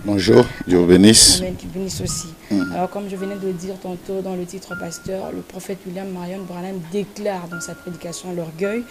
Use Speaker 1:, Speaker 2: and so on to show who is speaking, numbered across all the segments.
Speaker 1: Bonjour, Dieu vous bénisse.
Speaker 2: Amen, tu bénisses aussi. Alors comme je venais de dire tantôt dans le titre pasteur, le prophète William Marion Branham déclare dans sa prédication l'orgueil,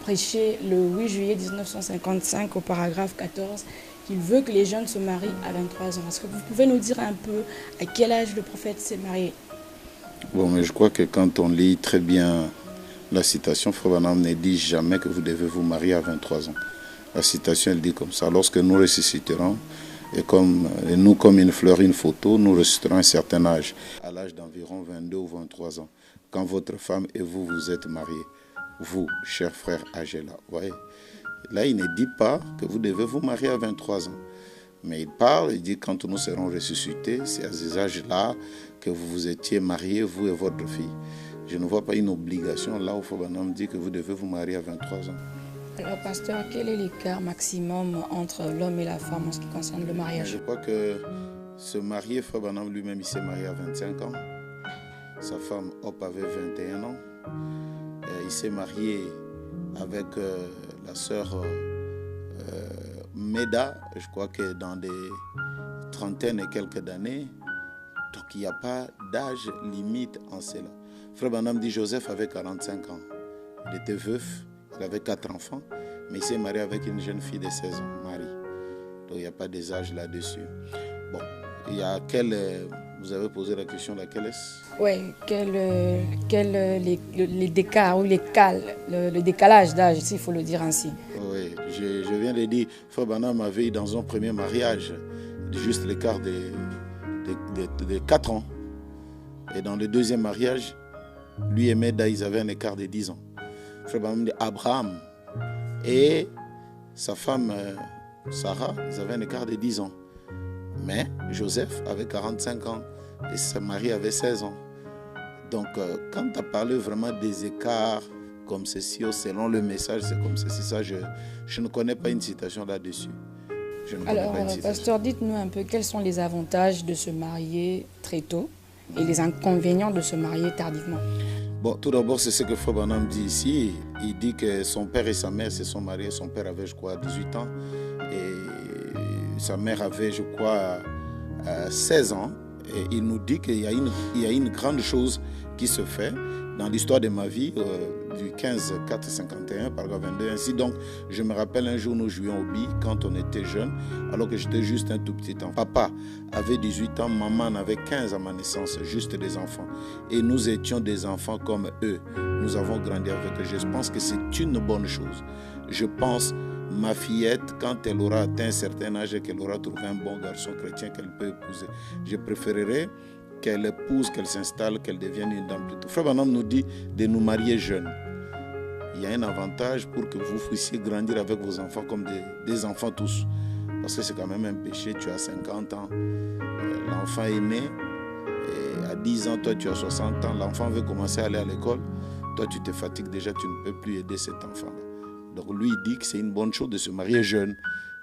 Speaker 2: prêché le 8 juillet 1955 au paragraphe 14, qu'il veut que les jeunes se marient à 23 ans. Est-ce que vous pouvez nous dire un peu à quel âge le prophète s'est marié?
Speaker 1: Bon, mais je crois que quand on lit très bien la citation, Frère Branham ne dit jamais que vous devez vous marier à 23 ans. La citation, elle dit comme ça, lorsque nous ressusciterons, et nous, comme une fleur, une photo, nous ressusciterons à un certain âge, à l'âge d'environ 22 ou 23 ans, quand votre femme et vous vous êtes mariés, vous, chers frères âgés là. Voyez. Là, il ne dit pas que vous devez vous marier à 23 ans. Mais il parle, il dit quand nous serons ressuscités, c'est à ces âges-là que vous vous étiez mariés, vous et votre fille. Je ne vois pas une obligation là où Frère Branham dit que vous devez vous marier à 23 ans.
Speaker 2: Alors, pasteur, quel est l'écart maximum entre l'homme et la femme en ce qui concerne le mariage?
Speaker 1: Je crois que se marier, Frère Branham lui-même, il s'est marié à 25 ans. Sa femme, Hop, avait 21 ans. Il s'est marié avec la sœur Meda, je crois que dans des trentaines et quelques d'années. Donc, il n'y a pas d'âge limite en cela. Frère Branham dit Joseph avait 45 ans. Il était veuf. Il avait 4 enfants, mais il s'est marié avec une jeune fille de 16 ans, Marie. Donc il n'y a pas des âges là-dessus. Bon, il y a vous avez posé la question, laquelle est-ce?
Speaker 2: Oui, le décalage d'âge, s'il faut le dire ainsi.
Speaker 1: Oui, je viens de dire, Frère Branham avait eu dans un premier mariage juste l'écart de 4 ans. Et dans le deuxième mariage, lui et Meda, ils avaient un écart de 10 ans. Frère Branham dit Abraham et sa femme Sarah, ils avaient un écart de 10 ans. Mais Joseph avait 45 ans et sa mari avait 16 ans. Donc quand tu as parlé vraiment des écarts comme ceci, selon le message, c'est comme ceci, ça, je ne connais pas une citation là-dessus.
Speaker 2: Alors, pasteur, dites-nous un peu quels sont les avantages de se marier très tôt et les inconvénients de se marier tardivement.
Speaker 1: Bon, tout d'abord, c'est ce que Frère Branham dit ici. Il dit que son père et sa mère se sont mariés. Son père avait, je crois, 18 ans. Et sa mère avait, je crois, 16 ans. Et il nous dit qu'il y a une grande chose qui se fait dans l'histoire de ma vie, du 15-4-51, paragraphe 22. Ainsi donc, je me rappelle un jour, nous jouions au billes quand on était jeunes, alors que j'étais juste un tout petit enfant. Papa avait 18 ans, maman en avait 15 à ma naissance, juste des enfants. Et nous étions des enfants comme eux. Nous avons grandi avec eux. Je pense que c'est une bonne chose. Je pense, ma fillette, quand elle aura atteint un certain âge et qu'elle aura trouvé un bon garçon chrétien qu'elle peut épouser, je préférerais qu'elle épouse, qu'elle s'installe, qu'elle devienne une dame plutôt. Frère Branham nous dit de nous marier jeunes. Il y a un avantage pour que vous puissiez grandir avec vos enfants comme des enfants tous. Parce que c'est quand même un péché, tu as 50 ans, l'enfant est né, et à 10 ans, toi tu as 60 ans, l'enfant veut commencer à aller à l'école, toi tu te fatigues déjà, tu ne peux plus aider cet enfant-là. Donc lui il dit que c'est une bonne chose de se marier jeune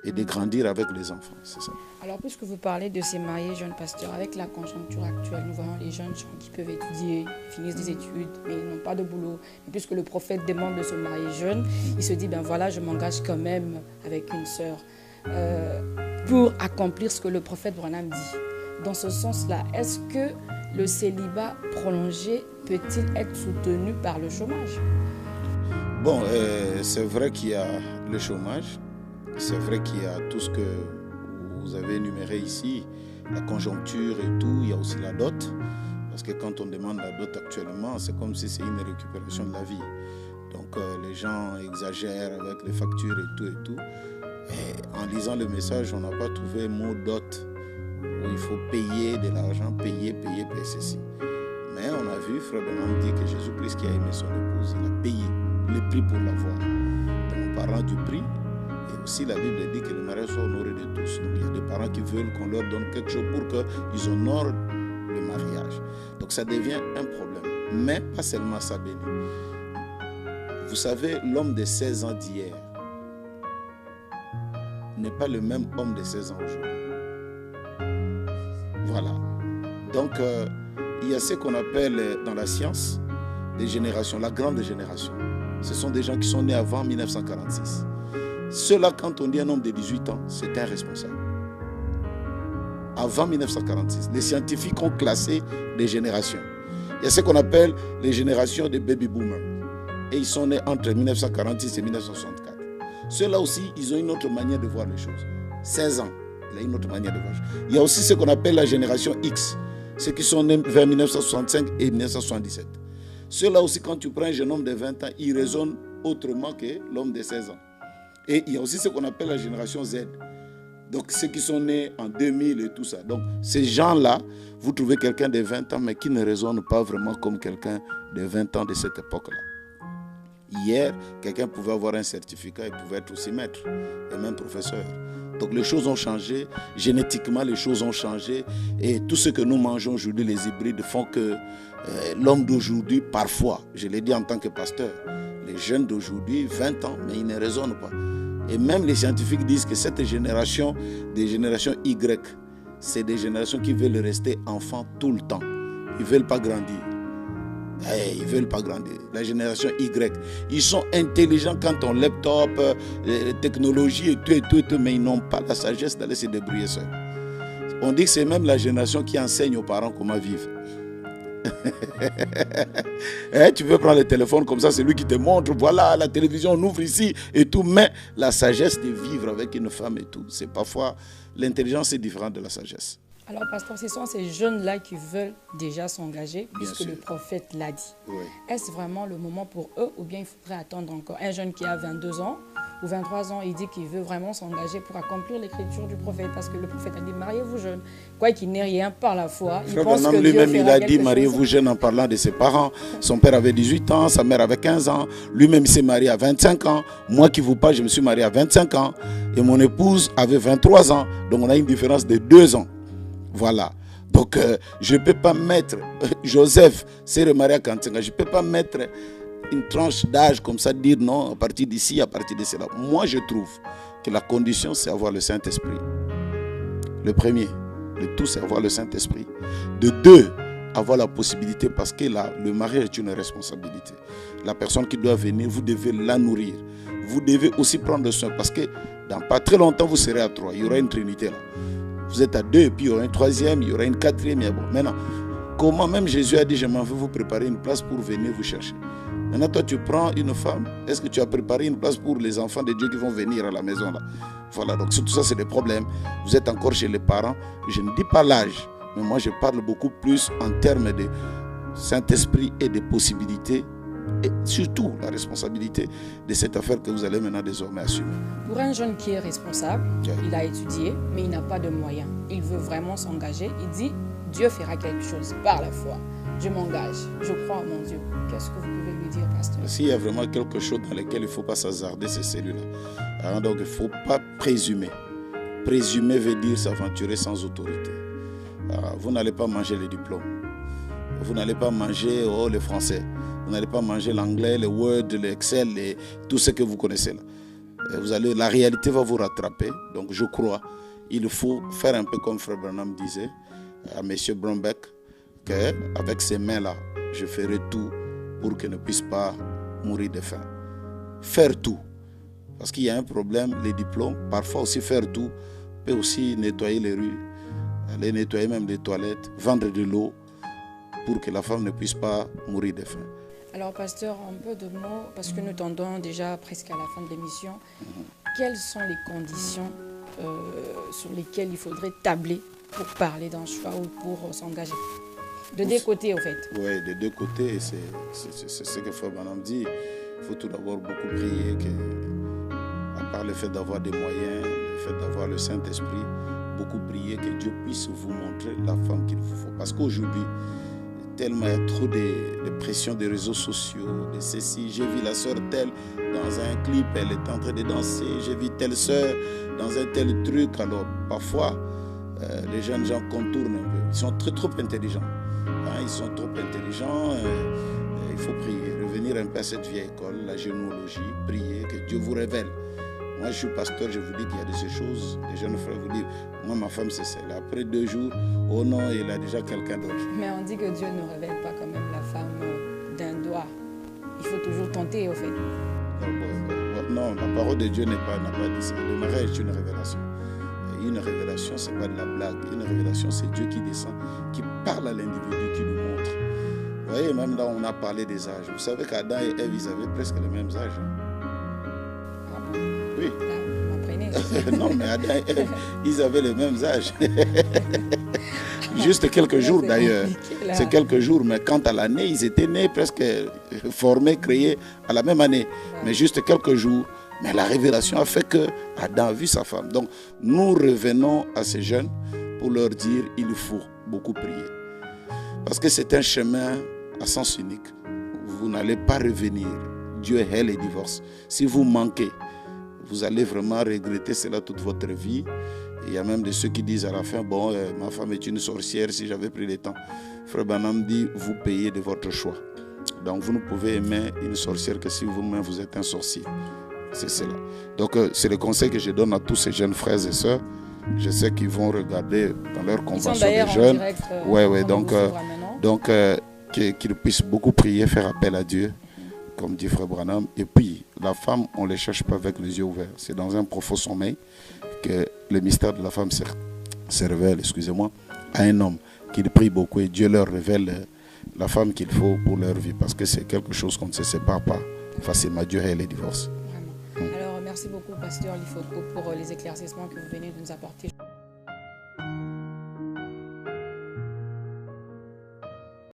Speaker 1: et de grandir avec les enfants, c'est ça.
Speaker 2: Alors, puisque vous parlez de ces mariés jeunes pasteurs, avec la conjoncture actuelle, nous voyons les jeunes gens qui peuvent étudier, finissent des études, mais ils n'ont pas de boulot. Et puisque le prophète demande de se marier jeune, il se dit, ben voilà, je m'engage quand même avec une sœur pour accomplir ce que le prophète Branham dit. Dans ce sens-là, est-ce que le célibat prolongé peut-il être soutenu par le chômage?
Speaker 1: Bon, c'est vrai qu'il y a le chômage. C'est vrai qu'il y a tout ce que vous avez énuméré ici, la conjoncture et tout, il y a aussi la dot. Parce que quand on demande la dot actuellement, c'est comme si c'est une récupération de la vie. Donc les gens exagèrent avec les factures et tout et tout. Et en lisant le message, on n'a pas trouvé le mot dot, où il faut payer de l'argent, payer ceci. Mais on a vu, Frère Branham dit que Jésus-Christ qui a aimé son épouse, il a payé le prix pour l'avoir. Donc en parlant du prix, et aussi la Bible dit que le mariage soit honoré de tous. Donc il y a des parents qui veulent qu'on leur donne quelque chose pour qu'ils honorent le mariage. Donc ça devient un problème. Mais pas seulement ça, béni. Vous savez, l'homme de 16 ans d'hier n'est pas le même homme de 16 ans aujourd'hui. Voilà. Donc il y a ce qu'on appelle dans la science des générations, la grande génération. Ce sont des gens qui sont nés avant 1946. Ceux-là, quand on dit un homme de 18 ans, c'est un responsable. avant 1946. Les scientifiques ont classé des générations. Il y a ce qu'on appelle les générations des baby boomers. Et ils sont nés entre 1946 et 1964. Ceux-là aussi, ils ont une autre manière de voir les choses. 16 ans, il a une autre manière de voir les choses. Il y a aussi ce qu'on appelle la génération X. Ceux qui sont nés vers 1965 et 1977. Ceux-là aussi, quand tu prends un jeune homme de 20 ans, il raisonne autrement que l'homme de 16 ans. Et il y a aussi ce qu'on appelle la génération Z. Donc, ceux qui sont nés en 2000 et tout ça. Donc, ces gens-là, vous trouvez quelqu'un de 20 ans, mais qui ne raisonne pas vraiment comme quelqu'un de 20 ans de cette époque-là. Hier, quelqu'un pouvait avoir un certificat et pouvait être aussi maître et même professeur. Donc, les choses ont changé. Génétiquement, les choses ont changé. Et tout ce que nous mangeons aujourd'hui, les hybrides, font que l'homme d'aujourd'hui, parfois, je l'ai dit en tant que pasteur, les jeunes d'aujourd'hui, 20 ans, mais ils ne raisonnent pas. Et même les scientifiques disent que cette génération, des générations Y, c'est des générations qui veulent rester enfants tout le temps. Ils ne veulent pas grandir. Ils ne veulent pas grandir. La génération Y, ils sont intelligents quand on laptop, technologie et tout, mais ils n'ont pas la sagesse d'aller se débrouiller seuls. On dit que c'est même la génération qui enseigne aux parents comment vivre. Tu peux prendre le téléphone comme ça, c'est lui qui te montre, voilà, la télévision, on ouvre ici et tout, mais la sagesse de vivre avec une femme et tout, c'est parfois, l'intelligence est différente de la sagesse.
Speaker 2: Alors, pasteur, ce sont ces jeunes-là qui veulent déjà s'engager, puisque le prophète l'a dit. Oui. Est-ce vraiment le moment pour eux, ou bien il faudrait attendre encore? Un jeune qui a 22 ans ou 23 ans, il dit qu'il veut vraiment s'engager pour accomplir l'écriture du prophète, parce que le prophète a dit, mariez-vous jeune. Quoi qu'il n'ait rien par la foi, il pense que Dieu fera quelque chose. Lui-même, il a dit, mariez-vous jeune en parlant de ses parents. Son père avait 18 ans, sa mère avait 15 ans. Lui-même, il s'est marié à 25 ans. Moi qui vous parle, je me suis marié à 25 ans. Et mon épouse avait 23 ans. Donc, on a une différence de 2 ans. Voilà. Donc, je ne peux pas mettre, Joseph s'est remarié à 45 ans, je ne peux pas mettre une tranche d'âge comme ça, dire non, à partir d'ici, à partir de cela. Moi, je trouve que la condition, c'est avoir le Saint-Esprit. Le premier, le tout, c'est avoir le Saint-Esprit. De deux, avoir la possibilité, parce que là, le mariage est une responsabilité. La personne qui doit venir, vous devez la nourrir. Vous devez aussi prendre soin, parce que dans pas très longtemps, vous serez à 3. Il y aura une trinité là. Vous êtes à 2, et puis il y aura une troisième, il y aura une quatrième. Bon, maintenant, comment même Jésus a dit, je m'en vais vous préparer une place pour venir vous chercher. Maintenant, toi, tu prends une femme. Est-ce que tu as préparé une place pour les enfants de Dieu qui vont venir à la maison là? Voilà, donc tout ça, c'est des problèmes. Vous êtes encore chez les parents. Je ne dis pas l'âge, mais moi, je parle beaucoup plus en termes de Saint-Esprit et de possibilités. Et surtout la responsabilité de cette affaire que vous allez maintenant désormais assumer. Pour un jeune qui est responsable, il a étudié, mais il n'a pas de moyens. Il veut vraiment s'engager. Il dit, Dieu fera quelque chose par la foi. Je m'engage, je crois en mon Dieu. Qu'est-ce que vous pouvez lui dire, pasteur?
Speaker 1: S'il y a vraiment quelque chose dans lequel il ne faut pas s'hasarder, c'est celui-là. Alors, donc, il ne faut pas présumer. Présumer veut dire s'aventurer sans autorité. Alors, vous n'allez pas manger les diplômes. Vous n'allez pas manger le français. Vous n'allez pas manger l'anglais, le Word, l'Excel, tout ce que vous connaissez là. La réalité va vous rattraper. Donc je crois qu'il faut faire un peu comme Frère Branham disait à M. Brombeck, qu'avec ces mains-là, je ferai tout pour qu'elles ne puissent pas mourir de faim. Faire tout. Parce qu'il y a un problème, les diplômes, parfois aussi faire tout, peut aussi nettoyer les rues, aller nettoyer même les toilettes, vendre de l'eau, pour que la femme ne puisse pas mourir de faim.
Speaker 2: Alors, pasteur, un peu de mots, parce que nous tendons déjà presque à la fin de l'émission. Quelles sont les conditions sur lesquelles il faudrait tabler pour parler d'un choix ou pour s'engager? De deux côtés, en fait.
Speaker 1: Oui, de deux côtés, c'est ce que Frère Branham dit. Il faut tout d'abord beaucoup prier, à part le fait d'avoir des moyens, le fait d'avoir le Saint-Esprit, beaucoup prier que Dieu puisse vous montrer la femme qu'il vous faut. Parce qu'aujourd'hui, tellement il y a trop de pression des réseaux sociaux, de ceci. J'ai vu la sœur telle dans un clip, elle est en train de danser. J'ai vu telle sœur dans un tel truc. Alors parfois, les jeunes gens contournent un peu. Ils sont trop intelligents. Ils sont trop intelligents. Il faut prier, revenir un peu à cette vieille école, la généalogie, prier, que Dieu vous révèle. Moi, je suis pasteur, je vous dis qu'il y a de ces choses. Les jeunes frères vous disent, moi, ma femme, c'est celle. Après 2 jours, oh non, il a déjà quelqu'un d'autre.
Speaker 2: Mais on dit que Dieu ne révèle pas quand même la femme d'un doigt. Il faut toujours tenter, au fait.
Speaker 1: Non, la parole de Dieu n'a pas dit ça. Le mariage est une révélation. une révélation, ce n'est pas de la blague. Une révélation, c'est Dieu qui descend, qui parle à l'individu, qui nous montre. Vous voyez, même là, on a parlé des âges. Vous savez qu'Adam et Ève, ils avaient presque les mêmes âges.
Speaker 2: Ah bon?
Speaker 1: Oui.
Speaker 2: Là, vous m'apprenez.
Speaker 1: Non, mais Adam et Ève, ils avaient les mêmes âges. Juste quelques jours d'ailleurs. C'est quelques jours, mais quant à l'année, ils étaient nés presque formés, créés à la même année. Ouais. Mais juste quelques jours. Mais la révélation a fait que Adam a vu sa femme. Donc, nous revenons à ces jeunes pour leur dire il faut beaucoup prier. Parce que c'est un chemin à sens unique. Vous n'allez pas revenir. Dieu hait les divorces. Si vous manquez, vous allez vraiment regretter cela toute votre vie. Il y a même de ceux qui disent à la fin, bon, ma femme est une sorcière si j'avais pris le temps. Frère Branham dit, vous payez de votre choix. Donc, vous ne pouvez aimer une sorcière que si vous-même vous êtes un sorcier. C'est cela. Donc, c'est le conseil que je donne à tous ces jeunes frères et sœurs. Je sais qu'ils vont regarder dans leur convention des jeunes.
Speaker 2: Direct,
Speaker 1: donc qu'ils puissent beaucoup prier, faire appel à Dieu, comme dit Frère Branham. Et puis, la femme, on ne les cherche pas avec les yeux ouverts. C'est dans un profond sommeil que le mystère de la femme se révèle, à un homme qui prie beaucoup et Dieu leur révèle la femme qu'il faut pour leur vie. Parce que c'est quelque chose qu'on ne se sépare pas facilement. Dieu hait les divorces.
Speaker 2: Alors, merci beaucoup, Pasteur Lifoto, pour les éclaircissements que vous venez de nous apporter.